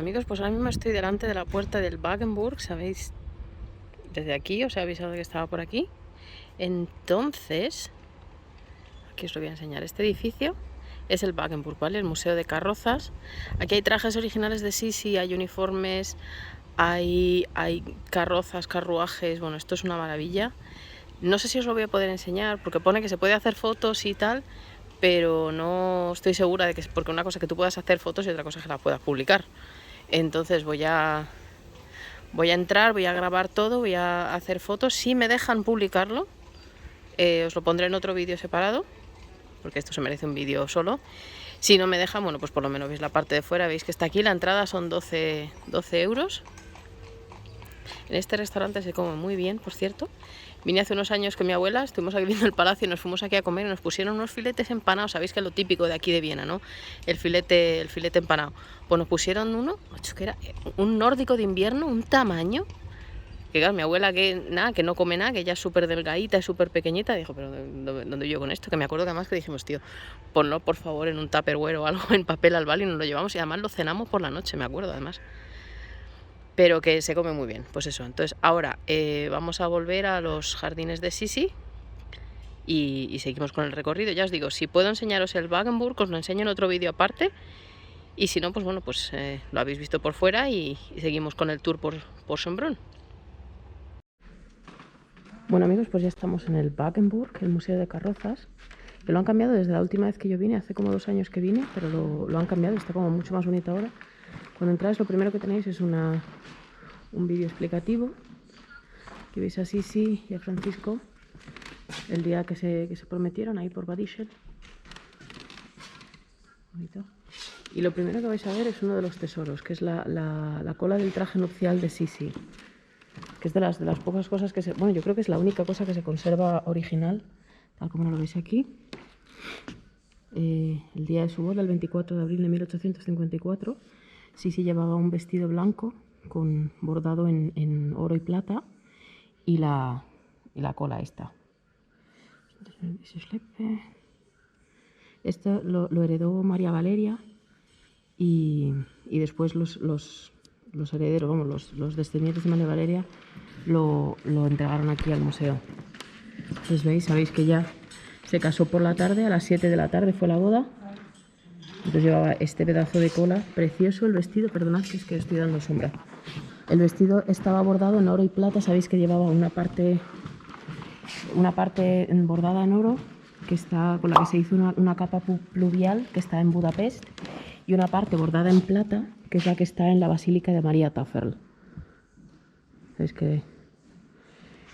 amigos, pues ahora mismo estoy delante de la puerta del Wagenburg, ¿sabéis? Desde aquí os he avisado que estaba por aquí. Entonces, aquí os lo voy a enseñar. Este edificio es el Wagenburg, ¿vale? El Museo de Carrozas. Aquí hay trajes originales de Sisi, hay uniformes, hay carrozas, carruajes. Bueno, esto es una maravilla. No sé si os lo voy a poder enseñar, porque pone que se puede hacer fotos y tal, pero no estoy segura de que es porque una cosa es que tú puedas hacer fotos y otra cosa es que la puedas publicar. Entonces voy a entrar, voy a grabar todo, voy a hacer fotos. Si me dejan publicarlo, os lo pondré en otro vídeo separado, porque esto se merece un vídeo solo. Si no me dejan, bueno, pues por lo menos veis la parte de fuera, veis que está aquí, la entrada son 12 euros. En este restaurante se come muy bien, por cierto. Vine hace unos años con mi abuela, estuvimos aquí viendo el palacio y nos fuimos aquí a comer y nos pusieron unos filetes empanados. Sabéis que es lo típico de aquí de Viena, ¿no? El filete empanado. Pues nos pusieron uno, que era un nórdico de invierno, un tamaño. Que claro, mi abuela que nada, que no come nada, que ella es súper delgadita, es súper pequeñita, dijo, pero ¿dónde yo con esto? Que me acuerdo que además que dijimos, tío, ponlo por favor en un tupperware o algo en papel albal y nos lo llevamos y además lo cenamos por la noche, me acuerdo además. Pero que se come muy bien, pues eso. Entonces ahora vamos a volver a los jardines de Sisi y seguimos con el recorrido. Ya os digo, si puedo enseñaros el Wagenburg, os lo enseño en otro vídeo aparte. Y si no, pues bueno, pues lo habéis visto por fuera y seguimos con el tour por Schönbrunn. Bueno amigos, pues ya estamos en el Wagenburg, el Museo de Carrozas, que lo han cambiado desde la última vez que yo vine, hace como 2 años que vine, pero lo han cambiado, está como mucho más bonito ahora. Cuando entráis lo primero que tenéis es un vídeo explicativo, que veis a Sisi y a Francisco el día que se prometieron ahí por Bad Ischl. Bonito. Y lo primero que vais a ver es uno de los tesoros, que es la cola del traje nupcial de Sisi, que es de las pocas cosas que bueno, yo creo que es la única cosa que se conserva original, tal como lo veis aquí. El día de su boda, el 24 de abril de 1854, Sisi llevaba un vestido blanco con bordado en oro y plata y la cola esta. Esto lo heredó María Valeria y después los herederos, vamos, los descendientes de María Valeria lo entregaron aquí al museo. Entonces veis, sabéis que ya se casó por la tarde, a las 7 de la tarde fue la boda. Entonces llevaba este pedazo de cola precioso, el vestido, perdonad que es que estoy dando sombra. El vestido estaba bordado en oro y plata, sabéis que llevaba una parte bordada en oro, que está con la que se hizo una capa pluvial que está en Budapest, y una parte bordada en plata, que es la que está en la Basílica de María Tafel. Es que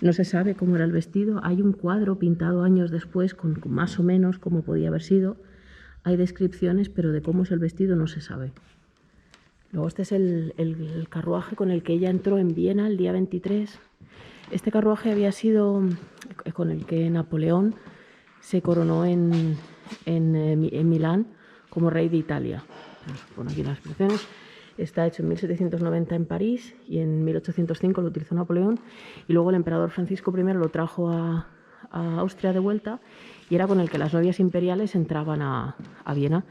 no se sabe cómo era el vestido. Hay un cuadro pintado años después con más o menos cómo podía haber sido. Hay descripciones, pero de cómo es el vestido no se sabe. Luego este es el carruaje con el que ella entró en Viena el día 23. Este carruaje había sido con el que Napoleón se coronó en Milán como rey de Italia. Bueno, aquí las expresiones. Está hecho en 1790 en París y en 1805 lo utilizó Napoleón y luego el emperador Francisco I lo trajo a Austria de vuelta y era con el que las novias imperiales entraban a Viena.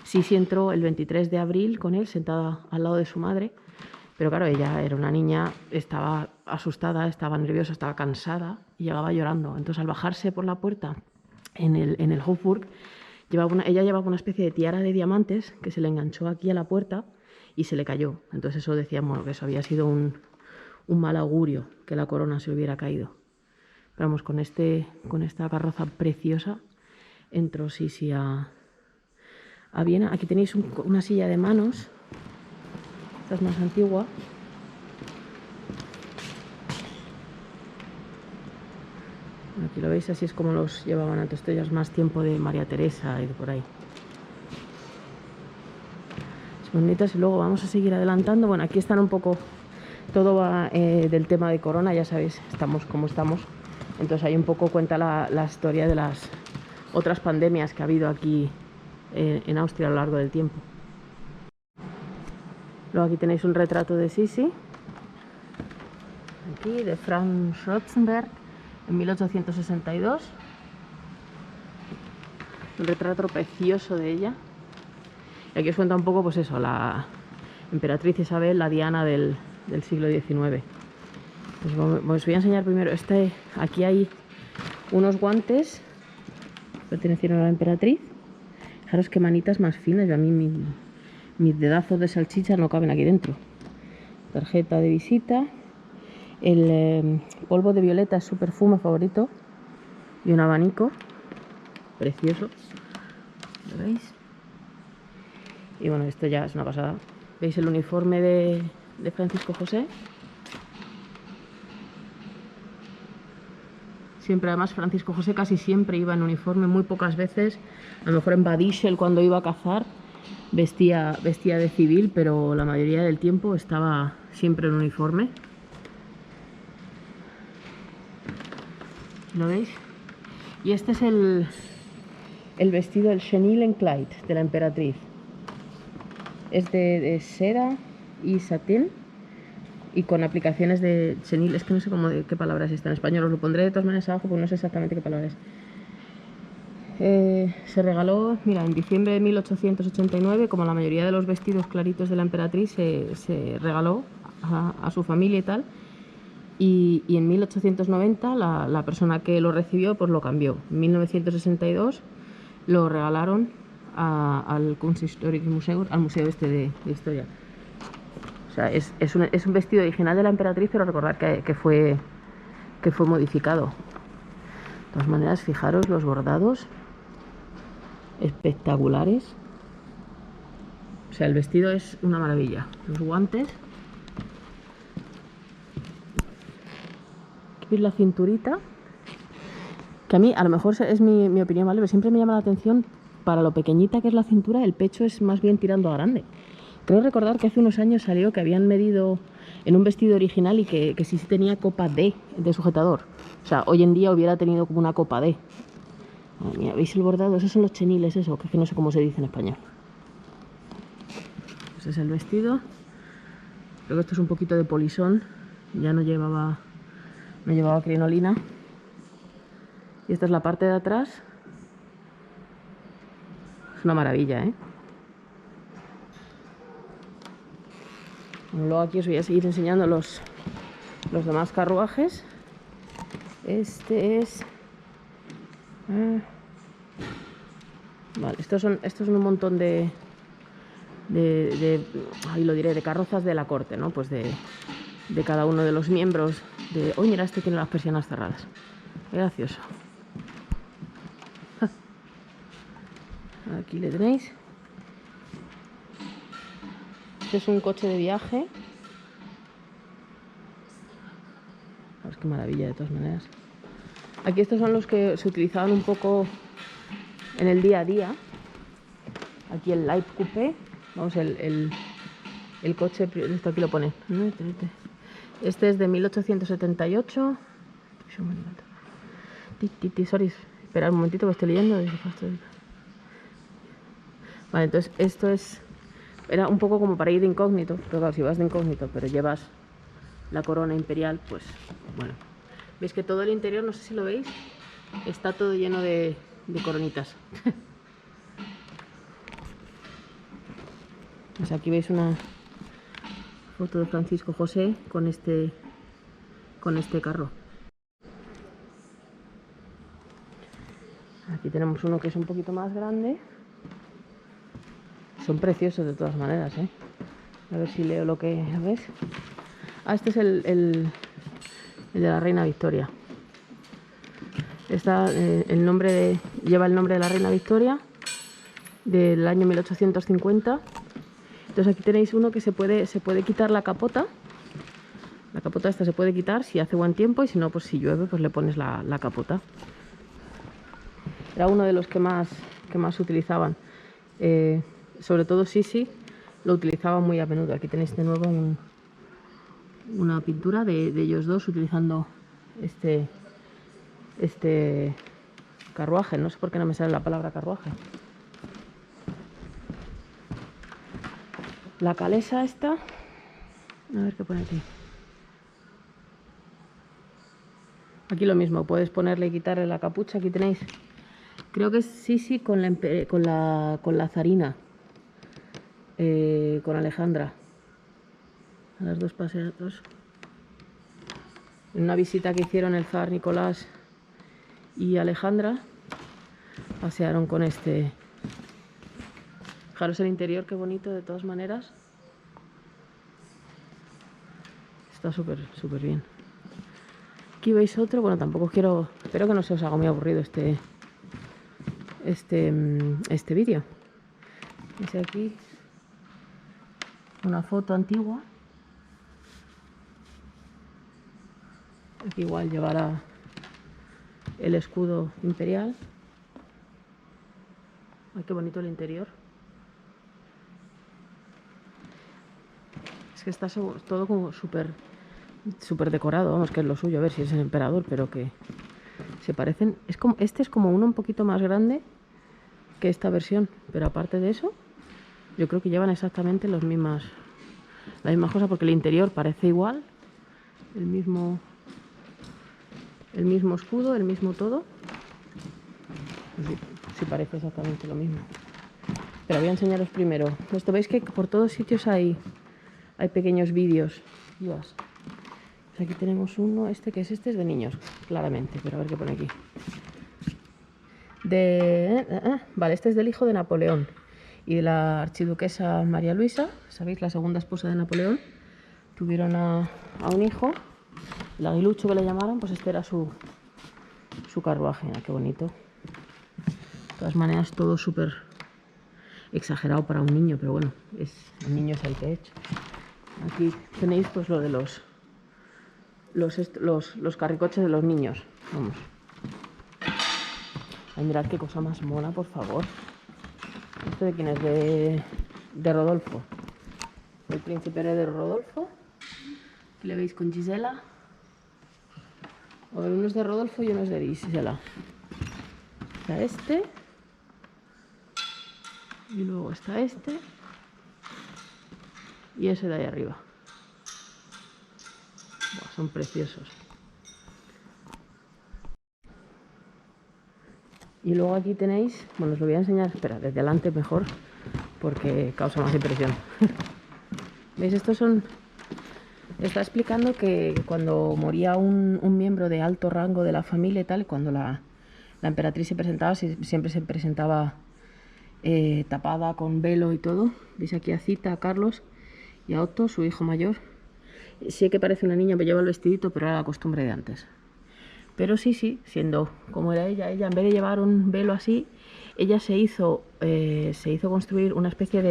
Sisi entró el 23 de abril con él, sentada al lado de su madre, pero claro, ella era una niña, estaba asustada, estaba nerviosa, estaba cansada y llegaba llorando. Entonces al bajarse por la puerta en el Hofburg, ella llevaba una especie de tiara de diamantes que se le enganchó aquí a la puerta y se le cayó. Entonces eso decían, bueno, que eso había sido un mal augurio, que la corona se hubiera caído. Pero vamos, con esta carroza preciosa entró Sisi a Viena. Aquí tenéis una silla de manos, esta es más antigua. Aquí lo veis, así es como los llevaban antes. Esto ya es más tiempo de María Teresa y de por ahí. Bonitas. Y luego vamos a seguir adelantando. Bueno, aquí están un poco, todo va del tema de corona, ya sabéis, estamos como estamos. Entonces ahí un poco cuenta la historia de las otras pandemias que ha habido aquí en Austria a lo largo del tiempo. Luego aquí tenéis un retrato de Sisi, aquí de Franz Schotzenberg en 1862. Un retrato precioso de ella. Y aquí os cuenta un poco, pues eso, la emperatriz Isabel, la Diana del siglo XIX. Pues os voy a enseñar primero. Aquí hay unos guantes que pertenecieron a la emperatriz. Fijaros qué manitas más finas. Yo a mí mis dedazos de salchicha no caben aquí dentro. Tarjeta de visita. El polvo de violeta es su perfume favorito. Y un abanico. Precioso. ¿Lo veis? Y bueno, esto ya es una pasada. ¿Veis el uniforme de Francisco José? Siempre, además, Francisco José casi siempre iba en uniforme, muy pocas veces. A lo mejor en Badixel, cuando iba a cazar, vestía de civil, pero la mayoría del tiempo estaba siempre en uniforme. ¿Lo veis? Y este es el vestido, el chenil en Clyde, de la emperatriz. Es de seda y satín y con aplicaciones de chenil. Es que no sé qué palabra es esta en español. Os lo pondré de todas maneras abajo porque no sé exactamente qué palabra es. Se regaló, mira, en diciembre de 1889, como la mayoría de los vestidos claritos de la emperatriz, se regaló a su familia y tal. Y en 1890 la persona que lo recibió pues lo cambió. En 1962 lo regalaron al Kunsthistorisches Museum, al museo este de historia. O sea, es un vestido original de la emperatriz, pero recordad que fue modificado. De todas maneras, fijaros los bordados espectaculares. O sea, el vestido es una maravilla. Los guantes. Aquí veis la cinturita. Que a mí, a lo mejor es mi opinión, ¿vale? Pero siempre me llama la atención, para lo pequeñita que es la cintura, el pecho es más bien tirando a grande. Creo recordar que hace unos años salió que habían medido en un vestido original y que sí tenía copa D de sujetador. O sea, hoy en día hubiera tenido como una copa D. Madre mía, ¿veis el bordado? Esos son los cheniles, eso, que no sé cómo se dice en español. Ese es el vestido. Creo que esto es un poquito de polisón. Ya no llevaba crinolina. Y esta es la parte de atrás. Es una maravilla, ¿eh? Luego aquí os voy a seguir enseñando los demás carruajes. Este es... Vale, estos son un montón ahí lo diré, de carrozas de la corte, ¿no? Pues de cada uno de los miembros de... ¡Uy, mira, este tiene las persianas cerradas! ¡Qué gracioso! Aquí le tenéis. Este es un coche de viaje. Pues qué maravilla, de todas maneras. Aquí estos son los que se utilizaban un poco en el día a día. Aquí el Light Coupé. Vamos, el coche, esto aquí lo pone. Este es de 1878. Sorry, esperad un momentito que estoy leyendo. Vale, entonces esto era un poco como para ir de incógnito, pero claro, si vas de incógnito, pero llevas la corona imperial, pues bueno. Veis que todo el interior, no sé si lo veis, está todo lleno de coronitas. Pues aquí veis una foto de Francisco José con este carro. Aquí tenemos uno que es un poquito más grande. Son preciosos de todas maneras, ¿eh? A ver si leo lo que... ¿Ves? Ah, este es el de la reina Victoria. Lleva el nombre de la reina Victoria del año 1850. Entonces aquí tenéis uno que se puede quitar la capota. La capota esta se puede quitar si hace buen tiempo, y si no, pues si llueve, pues le pones la capota. Era uno de los que más se utilizaban. Sobre todo Sisi lo utilizaba muy a menudo. Aquí tenéis de nuevo una pintura de ellos dos utilizando este carruaje. No sé por qué no me sale la palabra carruaje. La calesa esta, a ver qué pone aquí. Aquí lo mismo, puedes ponerle y quitarle la capucha. Aquí tenéis, creo que es Sisi con la zarina, con Alejandra. a las dos paseatos. En una visita que hicieron el zar Nicolás y Alejandra, pasearon con este. Fijaros el interior, qué bonito de todas maneras. Está súper bien. Aquí veis otro, bueno, tampoco quiero, espero que no se os haga muy aburrido este vídeo. Veis aquí una foto antigua. Aquí igual llevará el escudo imperial. Ay, qué bonito el interior. Es que está todo como súper decorado, vamos, que es lo suyo, a ver si es el emperador, pero que se parecen. Este es como uno un poquito más grande que esta versión, pero aparte de eso, yo creo que llevan exactamente la misma cosa, porque el interior parece igual, el mismo escudo, el mismo todo. Sí, parece exactamente lo mismo. Pero voy a enseñaros primero. Esto veis que por todos sitios hay pequeños vídeos. Dios. Pues aquí tenemos uno, este es de niños, claramente, pero a ver qué pone aquí. Vale, este es del hijo de Napoleón y de la archiduquesa María Luisa, sabéis, la segunda esposa de Napoleón. Tuvieron a un hijo, el aguilucho que le llamaron, pues este era su carruaje. Qué bonito. De todas maneras, todo súper exagerado para un niño, pero bueno, el niño es el que he hecho. Aquí tenéis pues lo de los carricoches de los niños. Vamos. Ay, mirad qué cosa más mona, por favor. ¿Esto de quién es? De Rodolfo. El príncipe heredero Rodolfo. Aquí le veis con Gisela. A ver, uno es de Rodolfo y uno es de Gisela. Está este. Y luego está este. Y ese de ahí arriba. Buah, son preciosos. Y luego aquí tenéis, bueno, os lo voy a enseñar, espera, desde delante mejor, porque causa más impresión. ¿Veis? Está explicando que cuando moría un miembro de alto rango de la familia y tal, cuando la emperatriz se presentaba, siempre se presentaba tapada con velo y todo. Veis aquí a Cita, a Carlos y a Otto, su hijo mayor. Sí que parece una niña, que lleva el vestidito, pero era la costumbre de antes. Pero sí, siendo como era ella en vez de llevar un velo así, ella se hizo construir una especie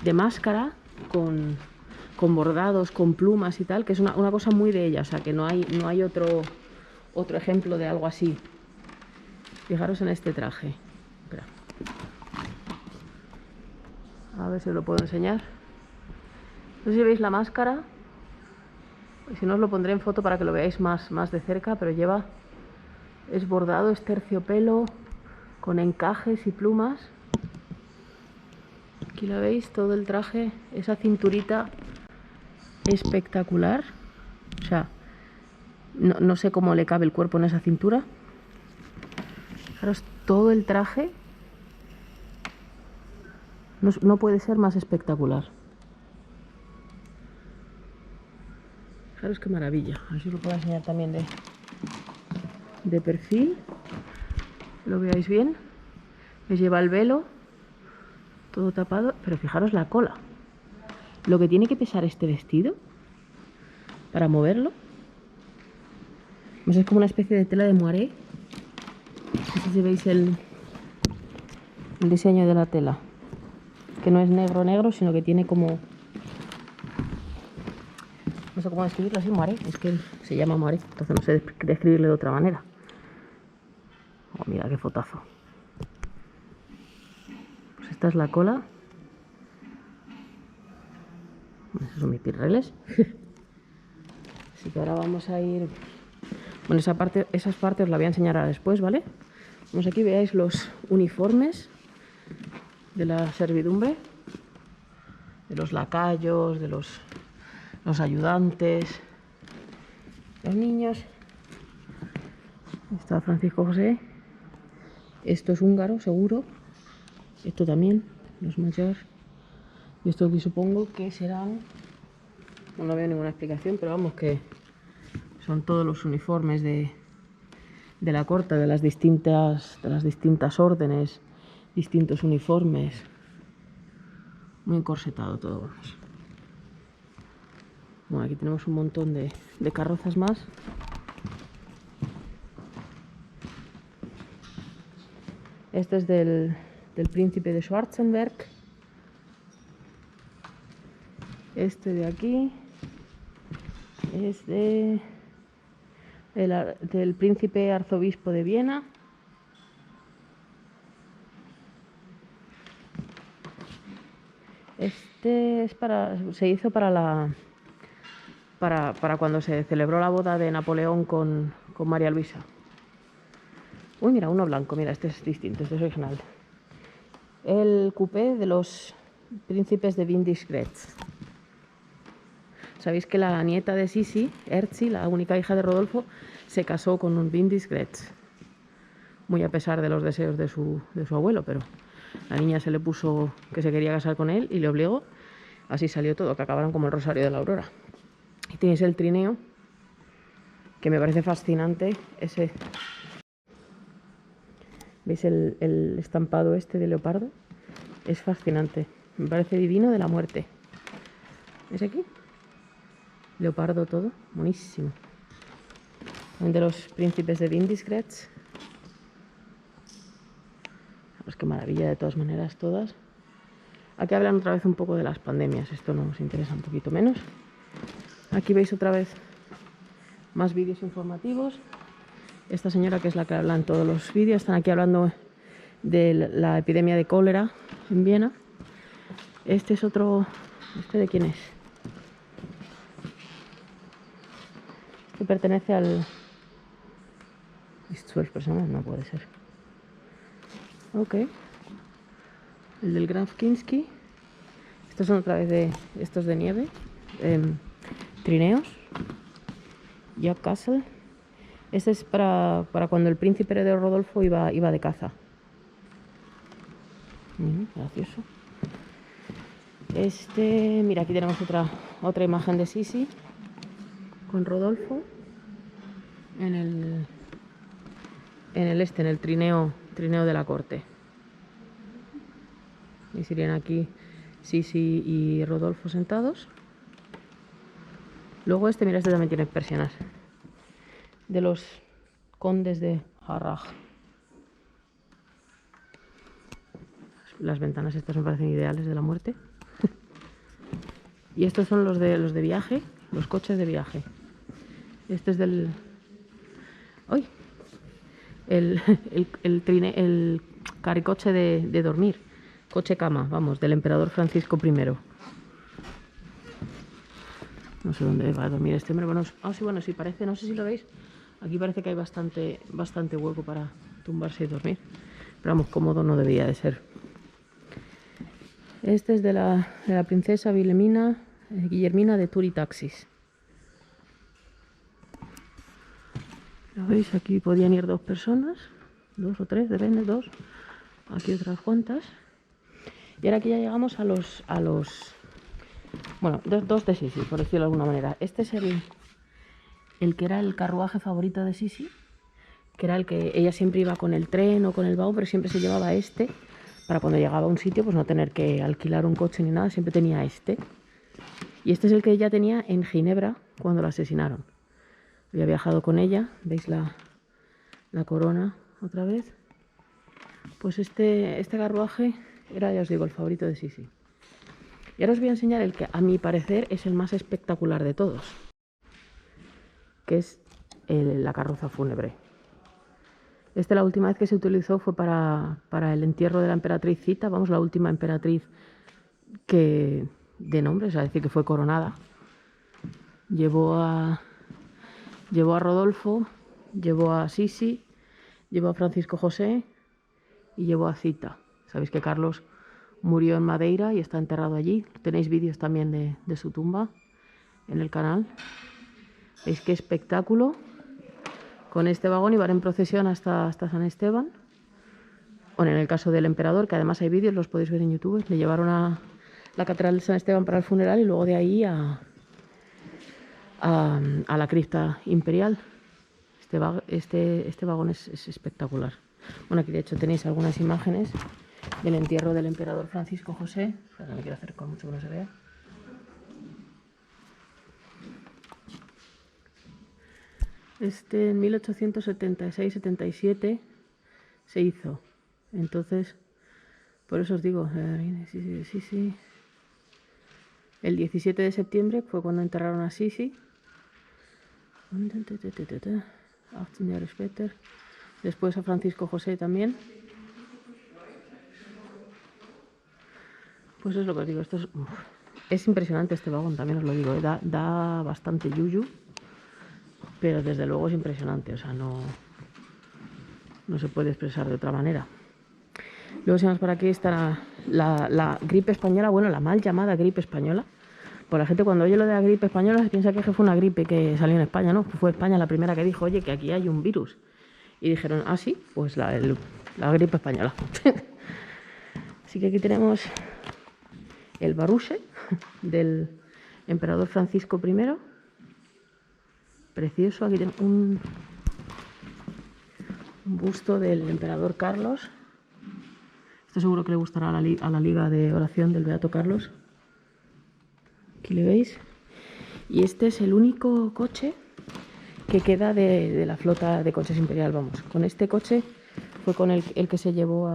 de máscara con bordados, con plumas y tal, que es una cosa muy de ella, o sea que no hay otro ejemplo de algo así. Fijaros en este traje. Espera. A ver si os lo puedo enseñar. No sé si veis la máscara. Si no, os lo pondré en foto para que lo veáis más de cerca, pero es bordado, es terciopelo, con encajes y plumas. Aquí la veis, todo el traje, esa cinturita espectacular. O sea, no sé cómo le cabe el cuerpo en esa cintura. Fijaros, todo el traje no puede ser más espectacular. Fijaros qué maravilla. A ver si os lo puedo enseñar también de perfil. Lo veáis bien. Les lleva el velo, todo tapado, pero fijaros la cola. Lo que tiene que pesar este vestido para moverlo. Pues es como una especie de tela de moiré. No sé si veis el diseño de la tela, que no es negro, sino que tiene como, no sé cómo describirlo, así, moiré. Es que se llama moiré, entonces no sé describirlo de otra manera. Oh, mira qué fotazo. Pues esta es la cola. Esos son mis pirreles. Así que ahora vamos a ir. Bueno, esas partes os las voy a enseñar ahora después, ¿vale? Vamos aquí, veáis los uniformes de la servidumbre, de los lacayos, de los ayudantes, los niños. Está Francisco José. Esto es húngaro, seguro. Esto también, los mayores. Y esto aquí supongo que serán no veo ninguna explicación, pero vamos que son todos los uniformes de la corte, de las distintas órdenes, distintos uniformes. Muy encorsetado todo, vamos. Bueno, aquí tenemos un montón de carrozas más. Este es del príncipe de Schwarzenberg. Este de aquí es del príncipe arzobispo de Viena. Este se hizo para cuando se celebró la boda de Napoleón con María Luisa. Uy, mira, uno blanco, mira, este es distinto, este es original. El coupé de los príncipes de Windischgrätz. Sabéis que la nieta de Sisi, Erzi, la única hija de Rodolfo, se casó con un Windischgrätz. Muy a pesar de los deseos de su abuelo, pero la niña se le puso que se quería casar con él y le obligó. Así salió todo, que acabaron como el Rosario de la Aurora. Y tienes el trineo, que me parece fascinante, ese... ¿Veis el estampado este de leopardo? Es fascinante. Me parece divino de la muerte. ¿Ves aquí? Leopardo todo. Buenísimo. También de los príncipes de Windischgrätz. Pues qué maravilla de todas maneras todas. Aquí hablan otra vez un poco de las pandemias. Esto nos interesa un poquito menos. Aquí veis otra vez más vídeos informativos. Esta señora, que es la que habla en todos los vídeos, están aquí hablando de la epidemia de cólera en Viena. Este es otro... ¿Este de quién es? Este pertenece al... 12 personas, no puede ser. Ok. El del Graf Kinsky. Estos son otra vez de estos de nieve. Trineos. Jack Castle. Este es para cuando el príncipe heredero Rodolfo iba de caza. Gracioso. Mira, aquí tenemos otra imagen de Sisi con Rodolfo en el trineo de la corte. Y serían aquí Sisi y Rodolfo sentados. Luego mira, este también tiene persianas. De los condes de Harrach. Las ventanas estas me parecen ideales de la muerte. Y estos son los de viaje, los coches de viaje. Este es del... ¡Ay! El carricoche de dormir. Coche cama, vamos, del emperador Francisco I. No sé dónde va a dormir este hombre. Bueno, sí, parece, no sé si lo veis. Aquí parece que hay bastante hueco para tumbarse y dormir. Pero vamos, cómodo no debía de ser. Este es de la princesa Guillermina de Turitaxis. ¿Lo veis? Aquí podían ir 2 personas. 2 o 3, depende, 2. Aquí otras cuantas. Y ahora aquí ya llegamos a los bueno, dos de Sisi, por decirlo de alguna manera. Este es el que era el carruaje favorito de Sisi, que era el que ella siempre iba con el tren o con el vagón, pero siempre se llevaba para cuando llegaba a un sitio pues no tener que alquilar un coche ni nada, siempre tenía y este es el que ella tenía en Ginebra cuando la asesinaron. Había viajado con ella, veis la corona otra vez. Pues este carruaje era, ya os digo, el favorito de Sisi. Y ahora os voy a enseñar el que a mi parecer es el más espectacular de todos, que es la carroza fúnebre. La última vez que se utilizó fue para el entierro de la emperatriz Zita, vamos, la última emperatriz de nombre, o sea, decir que fue coronada. Llevó a Rodolfo, llevó a Sisi, llevó a Francisco José y llevó a Zita. Sabéis que Carlos murió en Madeira y está enterrado allí. Tenéis vídeos también de su tumba en el canal. ¿Veis qué espectáculo? Con este vagón iban en procesión hasta San Esteban. Bueno, en el caso del emperador, que además hay vídeos, los podéis ver en YouTube, le llevaron a la catedral de San Esteban para el funeral y luego de ahí a a la cripta imperial. Este vagón es espectacular. Bueno, aquí de hecho tenéis algunas imágenes del entierro del emperador Francisco José. Pero no me quiero acercar mucho que no se vea. Este en 1876-77 se hizo. Entonces, por eso os digo, sí. El 17 de septiembre fue cuando enterraron a Sisi. 18 Jahre später. Después a Francisco José también. Pues es lo que os digo, esto es impresionante este vagón, también os lo digo, da bastante yuyu, pero desde luego es impresionante, o sea, no se puede expresar de otra manera. Luego si vamos por aquí está la gripe española, bueno, la mal llamada gripe española. Pues la gente cuando oye lo de la gripe española se piensa que fue una gripe que salió en España, ¿no? Fue España la primera que dijo, oye, que aquí hay un virus. Y dijeron, ah, sí, pues la gripe española. Así que aquí tenemos el baruche del emperador Francisco I. Precioso. Aquí tenemos un busto del emperador Carlos. Esto seguro que le gustará a la Liga de Oración del Beato Carlos. Aquí le veis. Y este es el único coche que queda de la flota de coches imperial, vamos. Con este coche fue con el que se llevó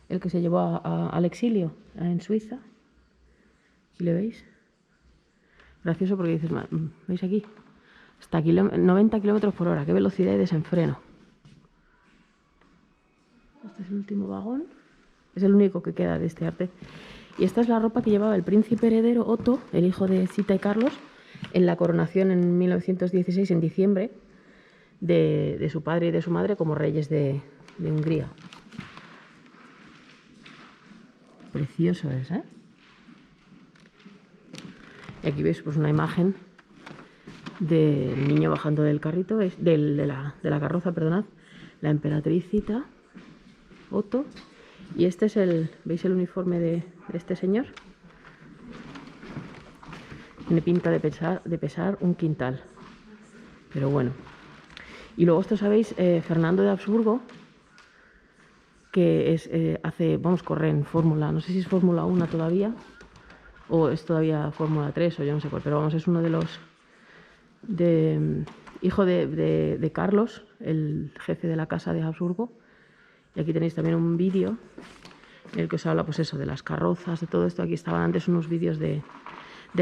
al exilio en Suiza. Aquí le veis. Gracioso porque dices, ¿veis aquí? Hasta 90 kilómetros por hora. Qué velocidad y desenfreno. Este es el último vagón. Es el único que queda de este arte. Y esta es la ropa que llevaba el príncipe heredero Otto, el hijo de Zita y Carlos, en la coronación en 1916, en diciembre, de su padre y de su madre como reyes de Hungría. Precioso es, ¿eh? Y aquí veis pues una imagen del niño bajando del carrito, de la carroza, perdonad, la emperatriz Zita, Otto, y este es ¿veis el uniforme de este señor? Tiene pinta de pesar un quintal, pero bueno. Y luego esto sabéis, Fernando de Habsburgo, que corre en Fórmula, no sé si es Fórmula 1 todavía, o es todavía Fórmula 3, o yo no sé cuál, pero vamos, es uno de los hijo de Carlos, el jefe de la casa de Habsburgo. Y aquí tenéis también un vídeo en el que os habla, pues eso, de las carrozas, de todo esto. Aquí estaban antes unos vídeos del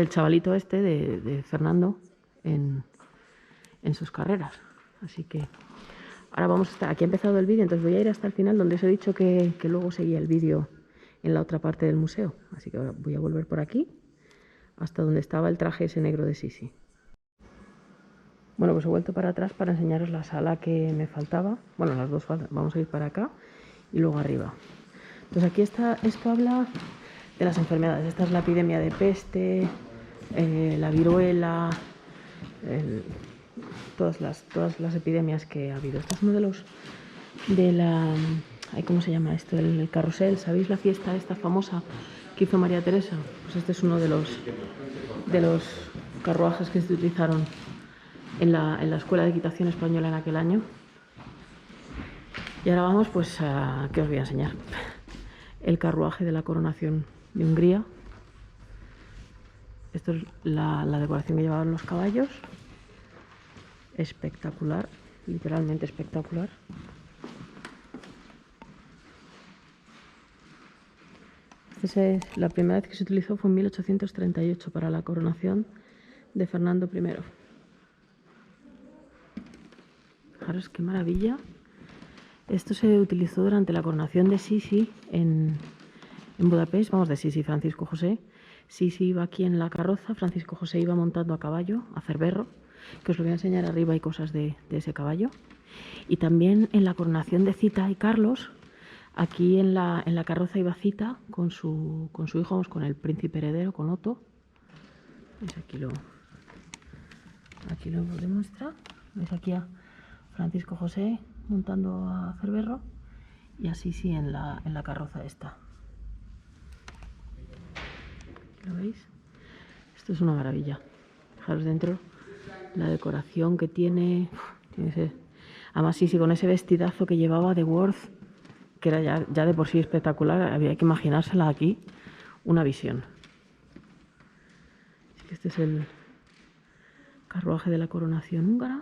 chavalito este, de Fernando, en sus carreras. Así que ahora vamos a estar, aquí ha empezado el vídeo, entonces voy a ir hasta el final, donde os he dicho que luego seguía el vídeo en la otra parte del museo. Así que ahora voy a volver por aquí, hasta donde estaba el traje ese negro de Sisi. Bueno, pues he vuelto para atrás para enseñaros la sala que me faltaba. Bueno, las dos faltan. Vamos a ir para acá y luego arriba. Entonces aquí esto habla de las enfermedades. Esta es la epidemia de peste, la viruela, todas las epidemias que ha habido. Este es uno ¿cómo se llama esto? El carrusel. ¿Sabéis la fiesta esta famosa que hizo María Teresa? Pues este es uno de los carruajes que se utilizaron en la Escuela de Equitación Española en aquel año. Y ahora vamos pues a... ¿qué os voy a enseñar? El carruaje de la coronación de Hungría. Esto es la decoración que llevaban los caballos. Espectacular, literalmente espectacular. La primera vez que se utilizó fue en 1838 para la coronación de Fernando I. Fijaros qué maravilla. Esto se utilizó durante la coronación de Sisi en Budapest, vamos, de Sisi Francisco José. Sisi iba aquí en la carroza, Francisco José iba montando a caballo, a Cerberro, que os lo voy a enseñar arriba, hay cosas de ese caballo. Y también en la coronación de Zita y Carlos, aquí en la carroza iba Zita con su hijo, vamos, con el príncipe heredero, con Otto. ¿Veis? Aquí lo demuestra. ¿Veis aquí a Francisco José montando a Cerberro? Y así sí en la carroza esta. ¿Lo veis? Esto es una maravilla. Fijaros dentro la decoración que tiene. Además, sí, con ese vestidazo que llevaba de Worth, que era ya de por sí espectacular, había que imaginársela aquí, una visión. Así que este es el carruaje de la coronación húngara.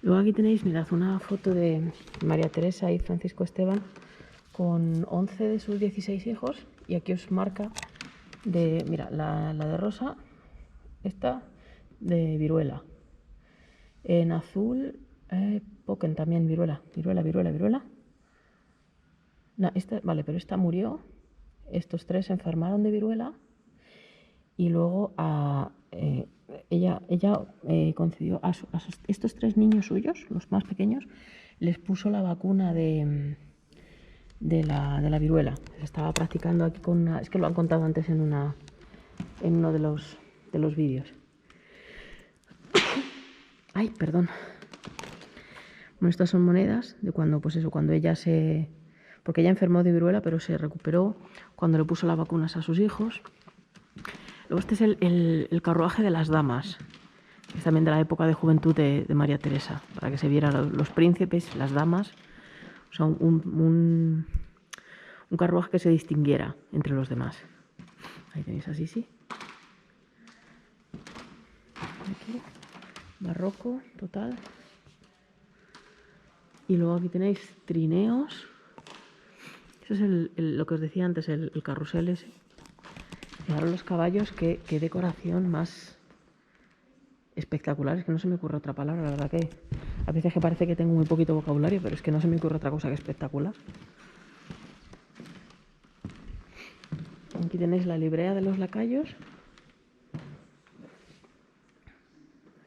Luego aquí tenéis, mirad, una foto de María Teresa y Francisco Esteban con 11 de sus 16 hijos, y aquí os marca mira, la de rosa, esta de viruela. En azul, Poken también, viruela. No, vale, pero esta murió. Estos 3 se enfermaron de viruela. Y luego ella concedió a estos 3 niños suyos, los más pequeños, les puso la vacuna de la viruela. Se estaba practicando aquí con una... Es que lo han contado antes en uno de los vídeos. Ay, perdón. Bueno, estas son monedas de cuando, pues eso, cuando ella porque ella enfermó de viruela, pero se recuperó cuando le puso las vacunas a sus hijos. Luego este es el carruaje de las damas, que es también de la época de juventud de María Teresa, para que se vieran los príncipes, las damas. O sea, un carruaje que se distinguiera entre los demás. Ahí tenéis así, sí. Aquí, barroco total. Y luego aquí tenéis trineos. Eso es lo que os decía antes, el carrusel ese. Y ahora los caballos, qué decoración más espectacular. Es que no se me ocurre otra palabra, la verdad que a veces que parece que tengo muy poquito vocabulario, pero es que no se me ocurre otra cosa que espectacular. Aquí tenéis la librea de los lacayos.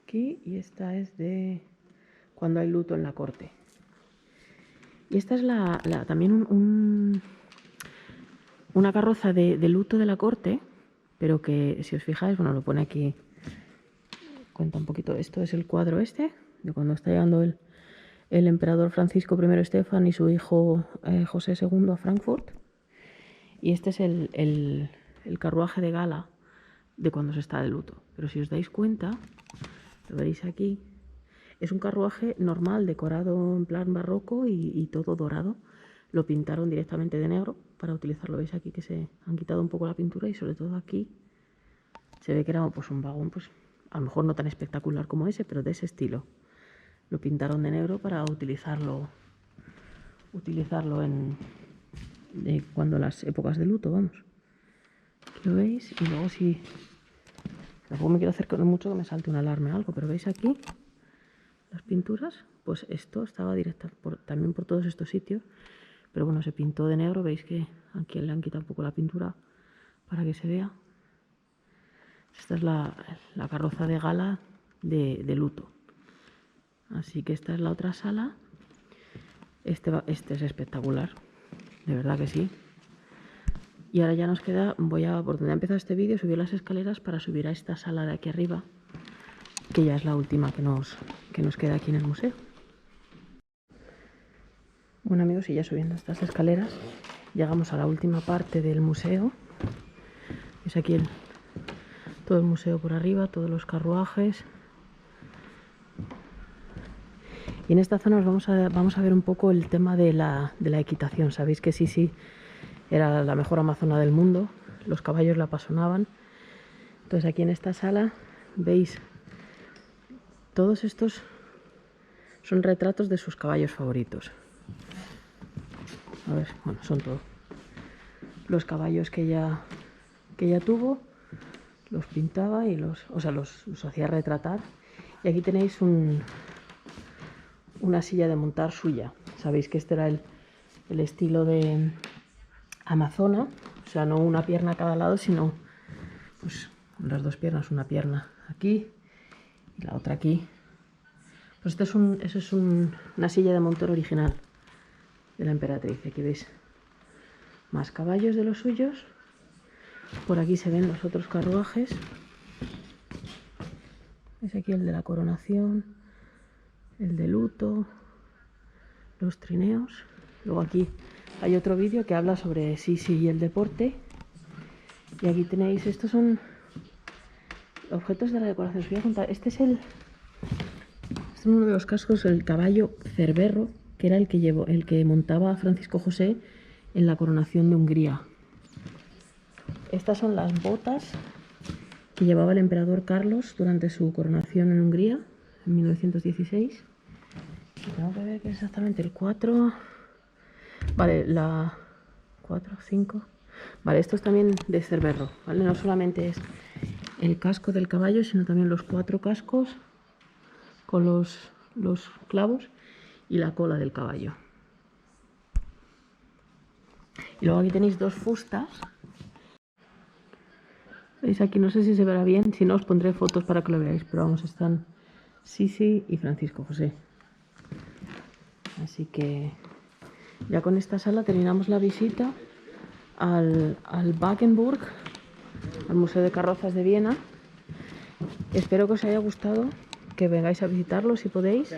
Aquí, y esta es de cuando hay luto en la corte. Y esta es también una carroza de luto de la corte, pero que si os fijáis, bueno, lo pone aquí, cuenta un poquito. Esto es el cuadro de cuando está llegando el emperador Francisco I Estefan y su hijo José II a Frankfurt. Y este es el carruaje de gala de cuando se está de luto. Pero si os dais cuenta, lo veréis aquí, es un carruaje normal, decorado en plan barroco y todo dorado. Lo pintaron directamente de negro para utilizarlo. Veis aquí que se han quitado un poco la pintura, y sobre todo aquí se ve que era pues un vagón, pues a lo mejor no tan espectacular como ese, pero de ese estilo. Lo pintaron de negro para utilizarlo cuando las épocas de luto, vamos. Aquí lo veis. Y luego si... Tampoco me quiero acercar mucho que me salte una alarma o algo, pero veis aquí las pinturas, pues esto estaba también por todos estos sitios, pero bueno, se pintó de negro. Veis que aquí le han quitado un poco la pintura para que se vea. Esta es la carroza de gala de luto. Así que esta es la otra sala. Este es espectacular, de verdad que sí. Y ahora ya nos queda, por donde ha empezado este vídeo, subir las escaleras para subir a esta sala de aquí arriba, que ya es la última que nos queda aquí en el museo. Bueno, amigos, y ya subiendo estas escaleras llegamos a la última parte del museo. Es aquí todo el museo por arriba, todos los carruajes. Y en esta zona vamos a ver un poco el tema de la equitación. Sabéis que Sisi era la mejor amazona del mundo, los caballos la apasionaban. Entonces aquí en esta sala veis, todos estos son retratos de sus caballos favoritos. A ver, bueno, son todos los caballos que ella tuvo, los pintaba y los hacía retratar. Y aquí tenéis una silla de montar suya. Sabéis que este era el estilo de amazona, o sea, no una pierna a cada lado, sino pues las dos piernas, una pierna aquí y la otra aquí. Pues eso es una silla de montar original de la emperatriz. Aquí veis más caballos de los suyos. Por aquí se ven los otros carruajes. Es aquí el de la coronación, el de luto, los trineos. Luego aquí hay otro vídeo que habla sobre Sisi y el deporte. Y aquí tenéis, estos son Objetos de la decoración. Os voy a contar. Este es uno de los cascos, el caballo Cerberro, que era el que montaba Francisco José en la coronación de Hungría. Estas son las botas que llevaba el emperador Carlos durante su coronación en Hungría en 1916. Y tengo que ver que es exactamente el 4. Vale, la 4, 5. Vale, esto es también de Cerberro, ¿vale? No solamente es el casco del caballo, sino también los 4 cascos con los clavos y la cola del caballo. Y luego aquí tenéis 2 fustas. ¿Veis aquí? No sé si se verá bien, si no os pondré fotos para que lo veáis, pero vamos, están Sisi y Francisco José. Así que ya con esta sala terminamos la visita al Wagenburg, al Museo de Carrozas de Viena. Espero que os haya gustado, que vengáis a visitarlo si podéis.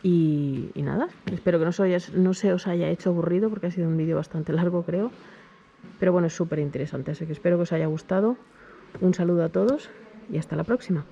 Y nada, espero que no se os haya hecho aburrido, porque ha sido un vídeo bastante largo, creo. Pero bueno, es súper interesante, así que espero que os haya gustado. Un saludo a todos y hasta la próxima.